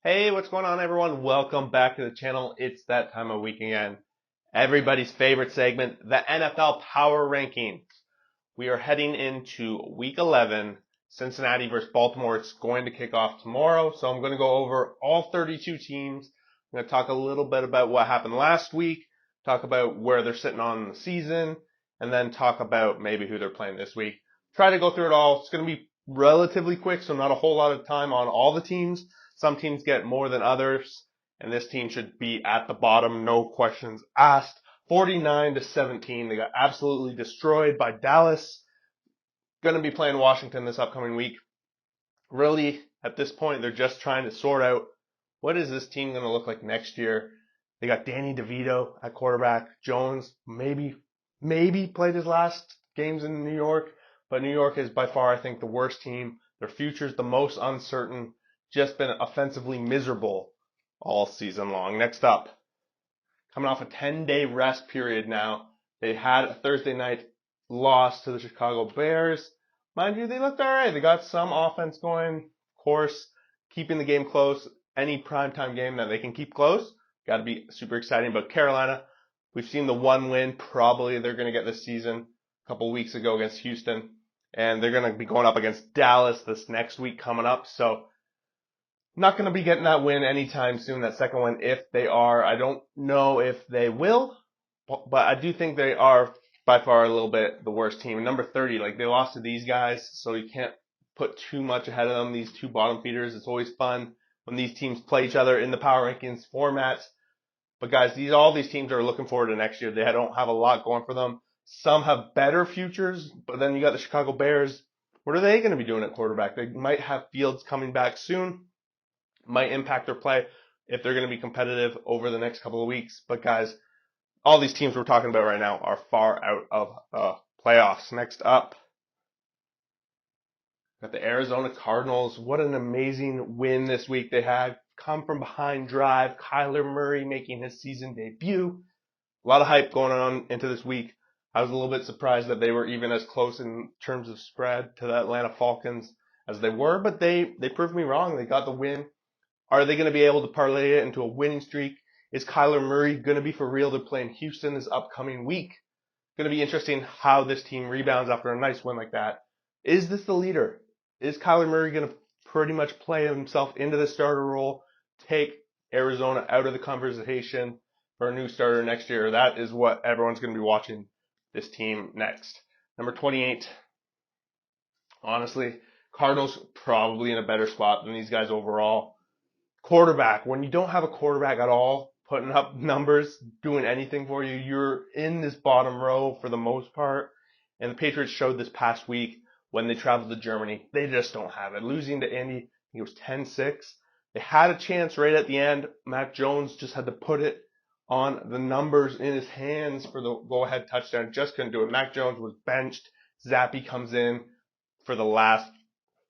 Hey, what's going on, everyone? Welcome back to the channel. It's that time of week again. Everybody's favorite segment, the NFL Power Rankings. We are heading into week 11, Cincinnati versus Baltimore. It's going to kick off tomorrow, so I'm going to go over all 32 teams. I'm going to talk a little bit about what happened last week, talk about where they're sitting on the season, and then talk about maybe who they're playing this week. Try to go through it all. It's going to be relatively quick, so not a whole lot of time on all the teams. Some teams get more than others, and this team should be at the bottom, no questions asked. 49-17. They got absolutely destroyed by Dallas. Going to be playing Washington this upcoming week. Really, at this point, they're just trying to sort out what is this team going to look like next year. They got Danny DeVito at quarterback. Jones maybe played his last games in New York, but New York is by far, I think, the worst team. Their future's the most uncertain. Just been offensively miserable all season long. Next up, coming off a 10-day rest period now. They had a Thursday night loss to the Chicago Bears. Mind you, they looked all right. They got some offense going. Of course, keeping the game close. Any primetime game that they can keep close, got to be super exciting. But Carolina, we've seen the one win probably they're going to get this season a couple weeks ago against Houston. And they're going to be going up against Dallas this next week coming up. So not going to be getting that win anytime soon, that second one, if they are. I don't know if they will, but I do think they are by far a little bit the worst team. And number 30, they lost to these guys, so you can't put too much ahead of them, these two bottom feeders. It's always fun when these teams play each other in the power rankings formats. But guys, all these teams are looking forward to next year. They don't have a lot going for them. Some have better futures, but then you got the Chicago Bears. What are they going to be doing at quarterback? They might have Fields coming back soon. Might impact their play if they're going to be competitive over the next couple of weeks. But guys, all these teams we're talking about right now are far out of playoffs. Next up, got the Arizona Cardinals. What an amazing win this week they had. Come from behind drive. Kyler Murray making his season debut. A lot of hype going on into this week. I was a little bit surprised that they were even as close in terms of spread to the Atlanta Falcons as they were, but they proved me wrong. They got the win. Are they going to be able to parlay it into a winning streak? Is Kyler Murray going to be for real to play in Houston this upcoming week? Going to be interesting how this team rebounds after a nice win like that. Is this the leader? Is Kyler Murray going to pretty much play himself into the starter role, take Arizona out of the conversation for a new starter next year? That is what everyone's going to be watching this team next. Number 28, honestly, Cardinals probably in a better spot than these guys overall. Quarterback, when you don't have a quarterback at all, putting up numbers, doing anything for you, you're in this bottom row for the most part. And the Patriots showed this past week when they traveled to Germany. They just don't have it. Losing to Indy, I think it was 10-6. They had a chance right at the end. Mac Jones just had to put it on the numbers in his hands for the go-ahead touchdown. Just couldn't do it. Mac Jones was benched. Zappy comes in for the last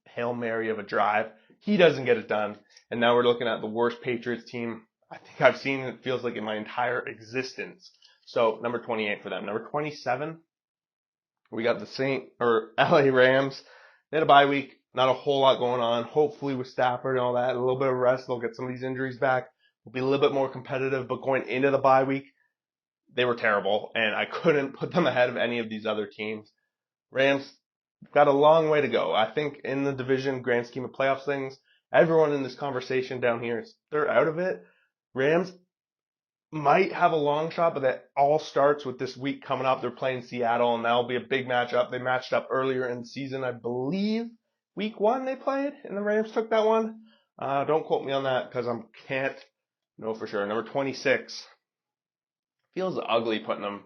Hail Mary of a drive. He doesn't get it done. And now we're looking at the worst Patriots team I think I've seen, it feels like, in my entire existence. So number 28 for them. Number 27, we got the LA Rams. They had a bye week. Not a whole lot going on. Hopefully with Stafford and all that, a little bit of rest, they'll get some of these injuries back. They'll be a little bit more competitive. But going into the bye week, they were terrible. And I couldn't put them ahead of any of these other teams. Rams got a long way to go. I think in the division, grand scheme of playoffs things, everyone in this conversation down here, they're out of it. Rams might have a long shot, but that all starts with this week coming up. They're playing Seattle, and that'll be a big matchup. They matched up earlier in the season, I believe. Week 1 they played, and the Rams took that one. Don't quote me on that because I can't know for sure. Number 26. Feels ugly putting them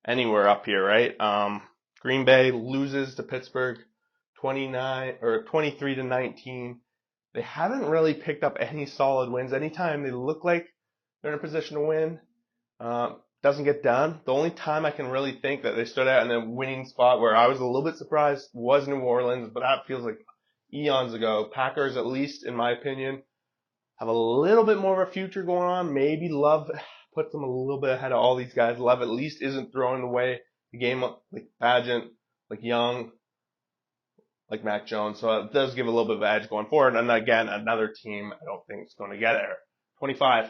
anywhere up here, right? Green Bay loses to Pittsburgh 23-19. They haven't really picked up any solid wins. Anytime they look like they're in a position to win, doesn't get done. The only time I can really think that they stood out in a winning spot where I was a little bit surprised was New Orleans, but that feels like eons ago. Packers, at least in my opinion, have a little bit more of a future going on. Maybe Love puts them a little bit ahead of all these guys. Love at least isn't throwing away the game like Badgett, like Young, like Mac Jones. So it does give a little bit of an edge going forward. And again, another team I don't think is going to get there. 25,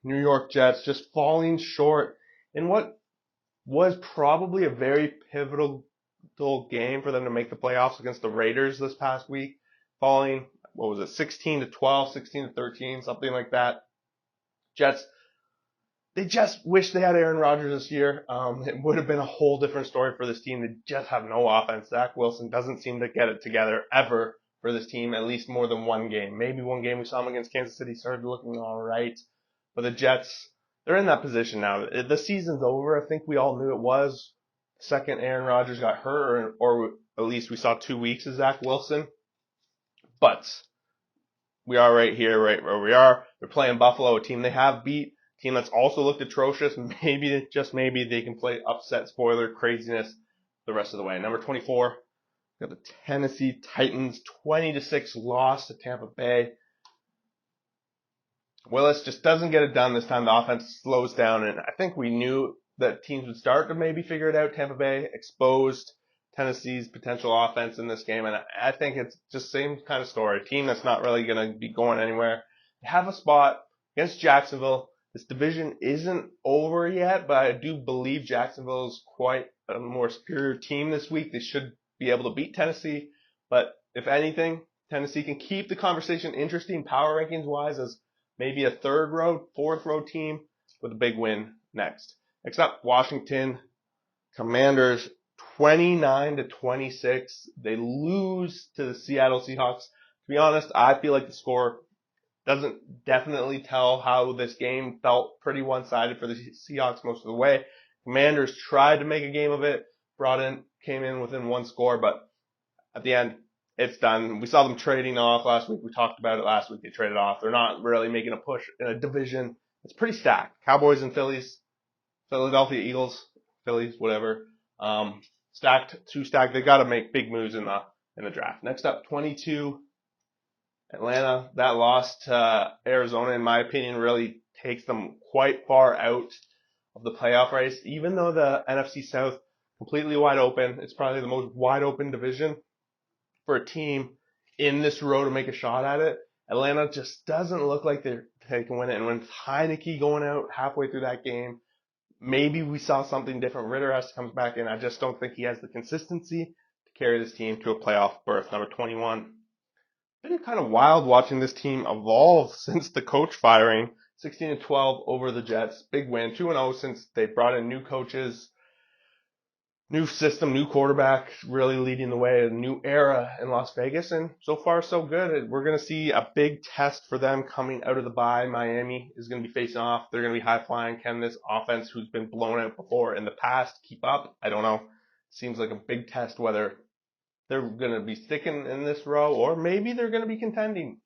New York Jets just falling short in what was probably a very pivotal game for them to make the playoffs against the Raiders this past week, falling, 16-12, 16-13, something like that. Jets, they just wish they had Aaron Rodgers this year. It would have been a whole different story for this team. They just have no offense. Zach Wilson doesn't seem to get it together ever for this team, at least more than one game. Maybe one game we saw him against Kansas City started looking all right. But the Jets, they're in that position now. The season's over. I think we all knew it was. Second Aaron Rodgers got hurt, or at least we saw 2 weeks of Zach Wilson. But we are right here, right where we are. They're playing Buffalo, a team they have beat, a team that's also looked atrocious. Maybe, just maybe, they can play upset spoiler craziness the rest of the way. Number 24, we got the Tennessee Titans, 20-6 loss to Tampa Bay. Willis just doesn't get it done this time. The offense slows down, and I think we knew that teams would start to maybe figure it out. Tampa Bay exposed Tennessee's potential offense in this game, and I think it's just same kind of story. A team that's not really going to be going anywhere. They have a spot against Jacksonville. This division isn't over yet, but I do believe Jacksonville is quite a more superior team this week. They should be able to beat Tennessee, but if anything, Tennessee can keep the conversation interesting power rankings wise as maybe a third row, fourth row team with a big win next. Next up, Washington Commanders, 29-26. They lose to the Seattle Seahawks. To be honest, I feel like the score doesn't definitely tell how this game felt pretty one-sided for the Seahawks most of the way. Commanders tried to make a game of it, came in within one score, but at the end, it's done. We saw them trading off last week. We talked about it last week. They traded off. They're not really making a push in a division. It's pretty stacked. Cowboys and Phillies, Philadelphia Eagles, Phillies, whatever. Stacked, too stacked. They got to make big moves in the draft. Next up, 22, Atlanta. That loss to Arizona, in my opinion, really takes them quite far out of the playoff race. Even though the NFC South completely wide open, it's probably the most wide open division for a team in this row to make a shot at it. Atlanta just doesn't look like they can win it. And when Heineke going out halfway through that game, maybe we saw something different. Ritter has to come back in. I just don't think he has the consistency to carry this team to a playoff berth. Number 21. Been kind of wild watching this team evolve since the coach firing. 16-12 over the Jets. Big win. 2-0 since they brought in new coaches. New system, new quarterback, really leading the way, a new era in Las Vegas, and so far so good. We're going to see a big test for them coming out of the bye. Miami is going to be facing off. They're going to be high-flying. Can this offense, who's been blown out before in the past, keep up? I don't know. Seems like a big test whether they're going to be sticking in this row or maybe they're going to be contending.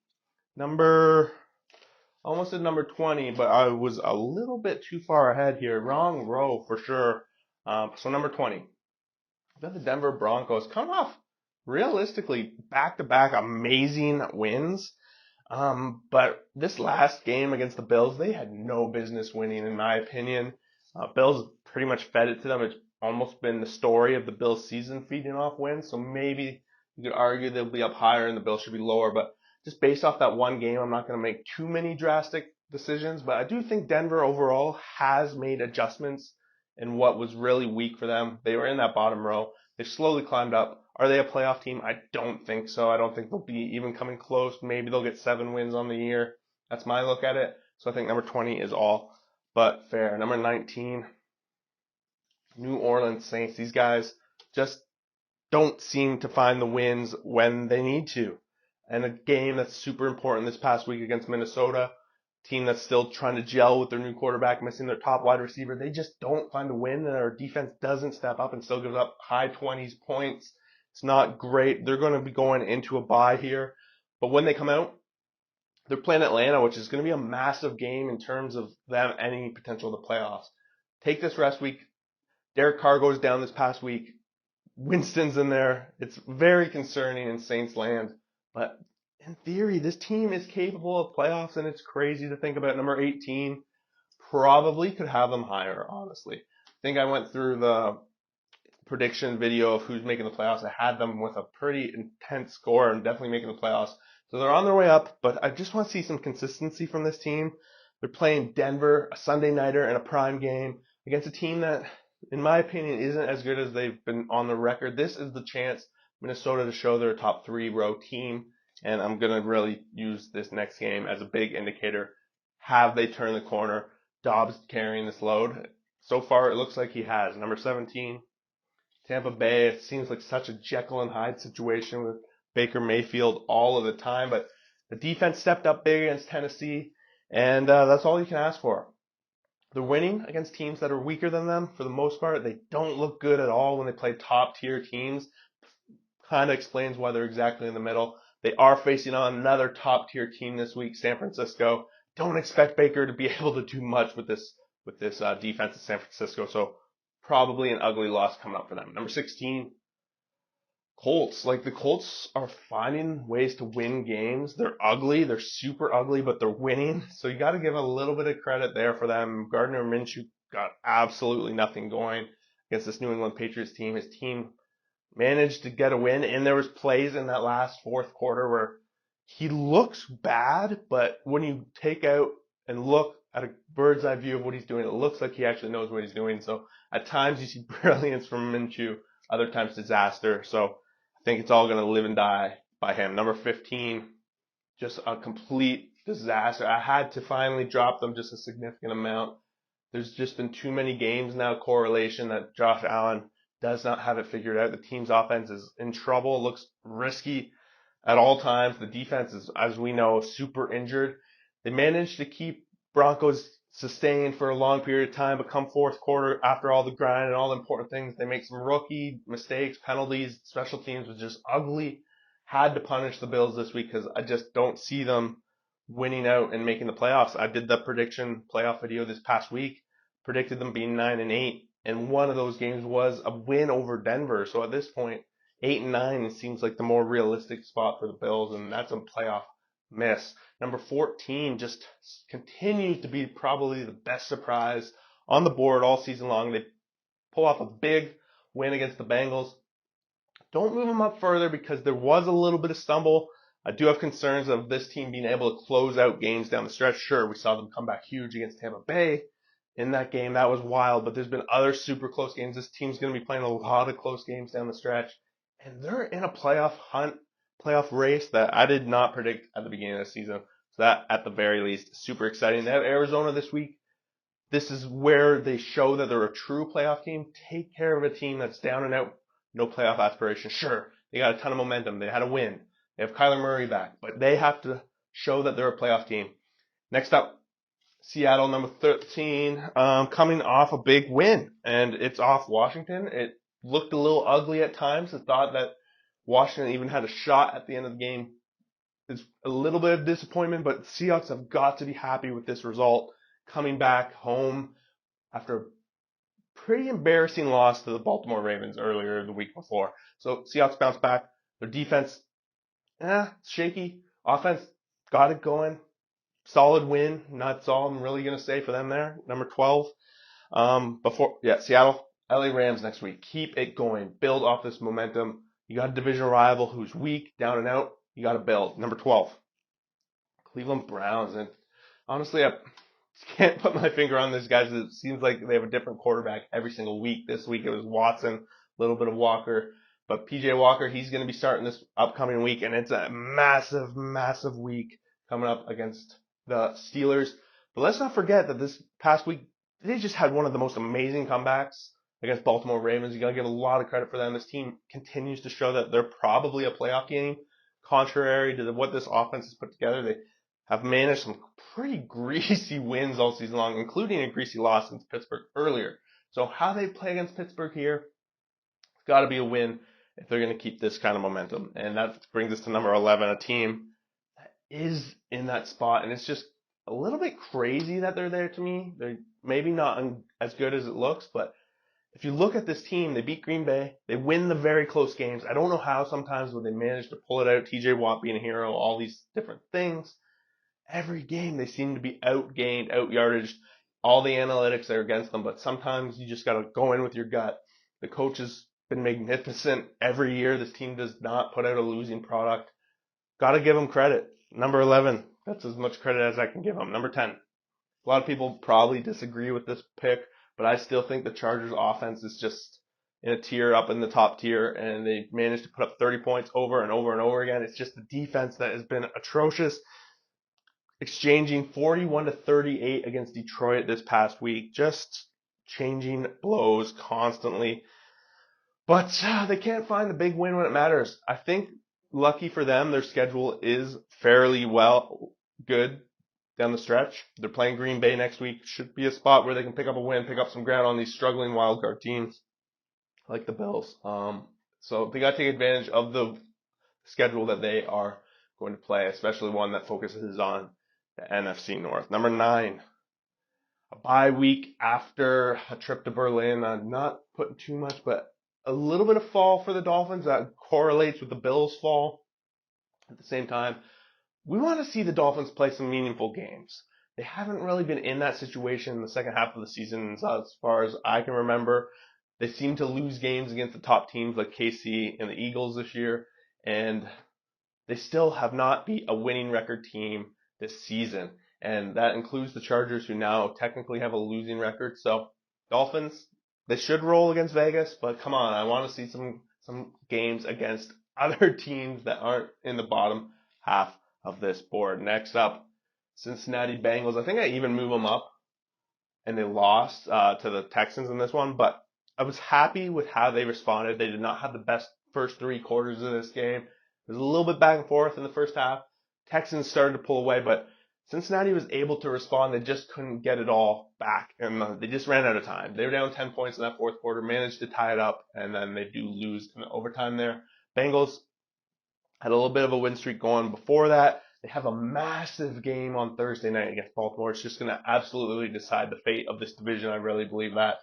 Almost at number 20, but I was a little bit too far ahead here. Wrong row for sure. So number 20, we got the Denver Broncos coming off realistically back-to-back amazing wins. But this last game against the Bills, they had no business winning in my opinion. Bills pretty much fed it to them. It's almost been the story of the Bills season feeding off wins. So maybe you could argue they'll be up higher and the Bills should be lower. But just based off that one game, I'm not going to make too many drastic decisions. But I do think Denver overall has made adjustments in what was really weak for them. They were in that bottom row. They've slowly climbed up. Are they a playoff team? I don't think so. I don't think they'll be even coming close. Maybe they'll get 7 wins on the year. That's my look at it. So I think number 20 is all but fair. Number 19, New Orleans Saints. These guys just don't seem to find the wins when they need to. And a game that's super important this past week against Minnesota, team that's still trying to gel with their new quarterback, missing their top wide receiver. They just don't find a win, and our defense doesn't step up and still gives up high 20s points. It's not great. They're going to be going into a bye here. But when they come out, they're playing Atlanta, which is going to be a massive game in terms of them any potential to playoffs. Take this rest week. Derek Carr goes down this past week. Winston's in there. It's very concerning in Saints land. But in theory, this team is capable of playoffs, and it's crazy to think about. Number 18, probably could have them higher, honestly. I think I went through the prediction video of who's making the playoffs. I had them with a pretty intense score and definitely making the playoffs. So they're on their way up, but I just want to see some consistency from this team. They're playing Denver, a Sunday nighter, and a prime game against a team that, in my opinion, isn't as good as they've been on the record. This is the chance Minnesota to show they're a top 3-row team, and I'm going to really use this next game as a big indicator. Have they turned the corner? Dobbs carrying this load. So far, it looks like he has. Number 17, Tampa Bay. It seems like such a Jekyll and Hyde situation with Baker Mayfield all of the time, but the defense stepped up big against Tennessee, and that's all you can ask for. They're winning against teams that are weaker than them for the most part. They don't look good at all when they play top-tier teams. Kind of explains why they're exactly in the middle. They are facing on another top-tier team this week, San Francisco. Don't expect Baker to be able to do much with this defense in San Francisco, so probably an ugly loss coming up for them. Number 16, Colts. Like, the Colts are finding ways to win games. They're ugly. They're super ugly, but they're winning. So you got to give a little bit of credit there for them. Gardner Minshew got absolutely nothing going against this New England Patriots team. His team managed to get a win, and there was plays in that last fourth quarter where he looks bad, but when you take out and look at a bird's eye view of what he's doing, it looks like he actually knows what he's doing. So at times you see brilliance from Minshew, other times disaster. So I think it's all going to live and die by him. Number 15, just a complete disaster. I had to finally drop them just a significant amount. There's just been too many games now, correlation, that Josh Allen does not have it figured out. The team's offense is in trouble. It looks risky at all times. The defense is, as we know, super injured. They managed to keep Broncos sustained for a long period of time, but come fourth quarter, after all the grind and all the important things, they make some rookie mistakes, penalties. Special teams was just ugly. Had to punish the Bills this week because I just don't see them winning out and making the playoffs. I did the prediction playoff video this past week, predicted them being 9-8, and one of those games was a win over Denver. So at this point, 8-9 seems like the more realistic spot for the Bills, and that's a playoff miss. Number 14 just continues to be probably the best surprise on the board all season long. They pull off a big win against the Bengals. Don't move them up further because there was a little bit of stumble. I do have concerns of this team being able to close out games down the stretch. Sure, we saw them come back huge against Tampa Bay in that game. That was wild, but there's been other super close games. This team's going to be playing a lot of close games down the stretch, and they're in a playoff hunt, playoff race that I did not predict at the beginning of the season. So that, at the very least, super exciting. They have Arizona this week. This is where they show that they're a true playoff team. Take care of a team that's down and out, no playoff aspirations. Sure, they got a ton of momentum. They had a win. They have Kyler Murray back, but they have to show that they're a playoff team. Next up, Seattle, number 13, coming off a big win, and it's off Washington. It looked a little ugly at times. I thought that Washington even had a shot at the end of the game. It's a little bit of disappointment, but the Seahawks have got to be happy with this result, coming back home after a pretty embarrassing loss to the Baltimore Ravens earlier the week before. So Seahawks bounce back. Their defense, shaky. Offense got it going. Solid win. That's all I'm really going to say for them there. Number 12. Seattle, LA Rams next week. Keep it going. Build off this momentum. You got a divisional rival who's weak, down and out. You got to build. Number 12. Cleveland Browns. And honestly, I can't put my finger on this, guys. It seems like they have a different quarterback every single week. This week it was Watson, a little bit of Walker. But PJ Walker, he's going to be starting this upcoming week, and it's a massive, massive week coming up against the Steelers. But let's not forget that this past week, they just had one of the most amazing comebacks against Baltimore Ravens. You got to give a lot of credit for them. This team continues to show that they're probably a playoff game. Contrary to what this offense has put together, they have managed some pretty greasy wins all season long, including a greasy loss against Pittsburgh earlier. So how they play against Pittsburgh here, it's got to be a win if they're going to keep this kind of momentum. And that brings us to number 11, a team that is in that spot. And it's just a little bit crazy that they're there to me. They're maybe not as good as it looks, but if you look at this team, they beat Green Bay. They win the very close games. I don't know how sometimes when they manage to pull it out, TJ Watt being a hero, all these different things. Every game they seem to be outgained, out-yardaged. All the analytics are against them, but sometimes you just got to go in with your gut. The coaches been magnificent every year. This team does not put out a losing product. Got to give them credit. Number 11, that's as much credit as I can give them. Number 10, a lot of people probably disagree with this pick, but I still think the Chargers offense is just in a tier up in the top tier, and they managed to put up 30 points over and over and over again. It's just the defense that has been atrocious, exchanging 41-38 against Detroit this past week, just changing blows constantly. But they can't find the big win when it matters. I think lucky for them, their schedule is fairly good down the stretch. They're playing Green Bay next week. Should be a spot where they can pick up a win, pick up some ground on these struggling wildcard teams like the Bills. So they got to take advantage of the schedule that they are going to play, especially one that focuses on the NFC North. Number 9, a bye week after a trip to Berlin. I'm not putting too much, but a little bit of fall for the Dolphins that correlates with the Bills' fall. At the same time, we want to see the Dolphins play some meaningful games. They haven't really been in that situation in the second half of the season, as far as I can remember. They seem to lose games against the top teams like KC and the Eagles this year, and they still have not beat a winning record team this season. And that includes the Chargers, who now technically have a losing record. So Dolphins, they should roll against Vegas, but come on, I want to see some games against other teams that aren't in the bottom half of this board. Next up, Cincinnati Bengals. I think I even move them up, and they lost to the Texans in this one, but I was happy with how they responded. They did not have the best first 3 quarters of this game. It was a little bit back and forth in the first half. Texans started to pull away, but Cincinnati was able to respond. They just couldn't get it all back, and they just ran out of time. They were down 10 points in that fourth quarter, managed to tie it up, and then they do lose in the overtime there. Bengals had a little bit of a win streak going before that. They have a massive game on Thursday night against Baltimore. It's just going to absolutely decide the fate of this division. I really believe that.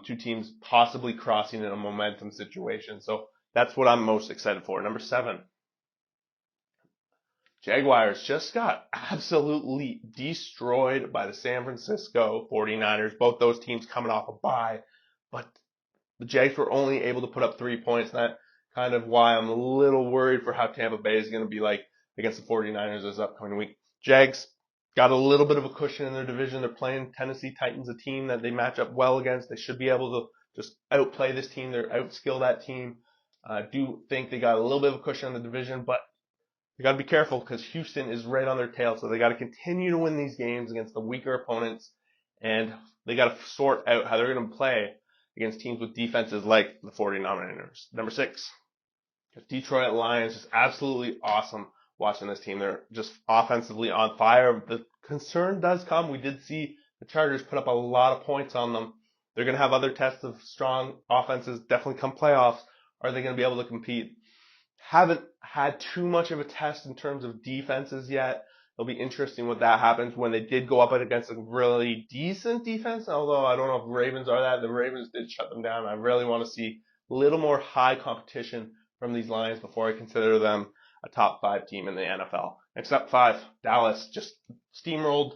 2 teams possibly crossing in a momentum situation. So that's what I'm most excited for. Number 7. Jaguars just got absolutely destroyed by the San Francisco 49ers. Both those teams coming off a bye. But the Jags were only able to put up 3 points. And that kind of why I'm a little worried for how Tampa Bay is going to be like against the 49ers this upcoming week. Jags got a little bit of a cushion in their division. They're playing Tennessee Titans, a team that they match up well against. They should be able to just outplay this team. They're outskill that team. I do think they got a little bit of a cushion in the division, but they got to be careful because Houston is right on their tail. So they got to continue to win these games against the weaker opponents, and they got to sort out how they're going to play against teams with defenses like the 49ers. Number 6, Detroit Lions. Just absolutely awesome watching this team. They're just offensively on fire. The concern does come. We did see the Chargers put up a lot of points on them. They're going to have other tests of strong offenses definitely come playoffs. Are they going to be able to compete? Haven't had too much of a test in terms of defenses yet. It'll be interesting what that happens when they did go up against a really decent defense, although I don't know if Ravens are that. The Ravens did shut them down. I really want to see a little more high competition from these Lions before I consider them a top 5 team in the NFL. Next up, 5, Dallas just steamrolled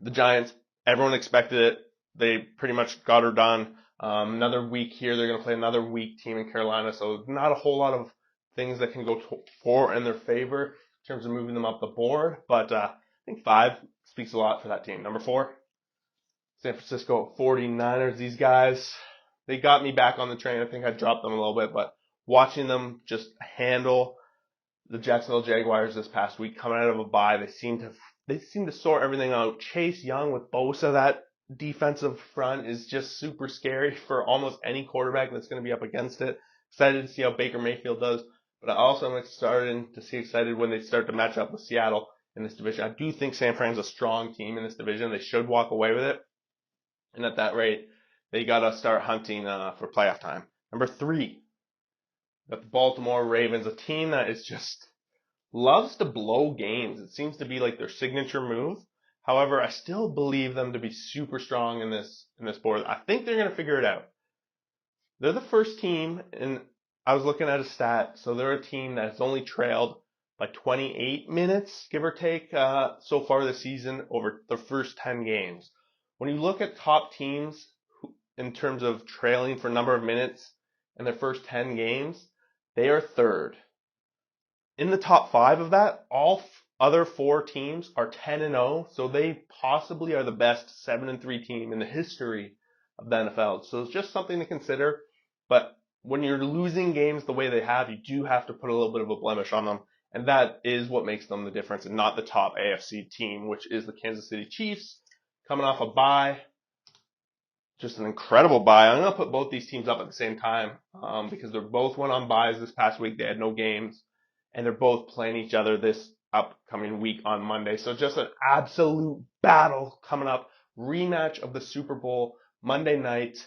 the Giants. Everyone expected it. They pretty much got her done. Another week here, they're going to play another weak team in Carolina, so not a whole lot of things that can go for in their favor in terms of moving them up the board, but I think 5 speaks a lot for that team. Number 4, San Francisco 49ers. These guys, they got me back on the train. I think I dropped them a little bit, but watching them just handle the Jacksonville Jaguars this past week, coming out of a bye, they seem to sort everything out. Chase Young with Bosa, that defensive front is just super scary for almost any quarterback that's going to be up against it. Excited to see how Baker Mayfield does, but I also am starting to see excited when they start to match up with Seattle in this division. I do think San Fran's a strong team in this division. They should walk away with it, and at that rate, they got to start hunting for playoff time. Number 3, got the Baltimore Ravens, a team that is just loves to blow games. It seems to be like their signature move. However, I still believe them to be super strong in this board. I think they're going to figure it out. They're the first team, and I was looking at a stat, so they're a team that's only trailed by 28 minutes, give or take, so far this season over the first 10 games. When you look at top teams in terms of trailing for number of minutes in their first 10 games, they are third. In the top 5 of that, all other 4 teams are 10-0, so they possibly are the best 7-3 team in the history of the NFL. So it's just something to consider. But when you're losing games the way they have, you do have to put a little bit of a blemish on them. And that is what makes them the difference and not the top AFC team, which is the Kansas City Chiefs, coming off a bye. Just an incredible bye. I'm going to put both these teams up at the same time because they both went on byes this past week. They had no games, and they're both playing each other this upcoming week on Monday. So just an absolute battle coming up. Rematch of the Super Bowl Monday night.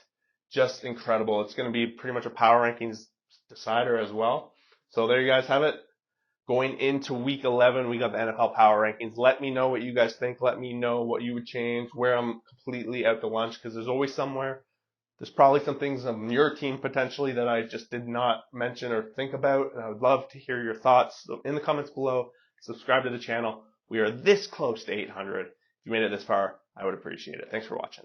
Just incredible. It's going to be pretty much a power rankings decider as well. So there you guys have it. Going into week 11, we got the NFL power rankings. Let me know what you guys think. Let me know what you would change, where I'm completely out to lunch, because there's always somewhere. There's probably some things on your team potentially that I just did not mention or think about, and I would love to hear your thoughts. So in the comments below, subscribe to the channel. We are this close to 800. If you made it this far, I would appreciate it. Thanks for watching.